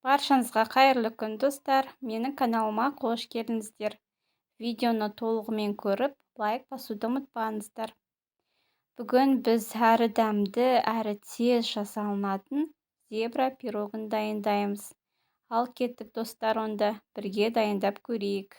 Баршаңызға қайырлы күн достар. Менің каналыма қош келдіңіздер. Видеоны толығымен көріп, лайк басуды ұмытпаңыздар. Бүгін біз әрі дәмді, әрі тез жасалынатын зебра пирогын дайындаймыз. Ал кеттік достар, онда бірге дайындап көрейік.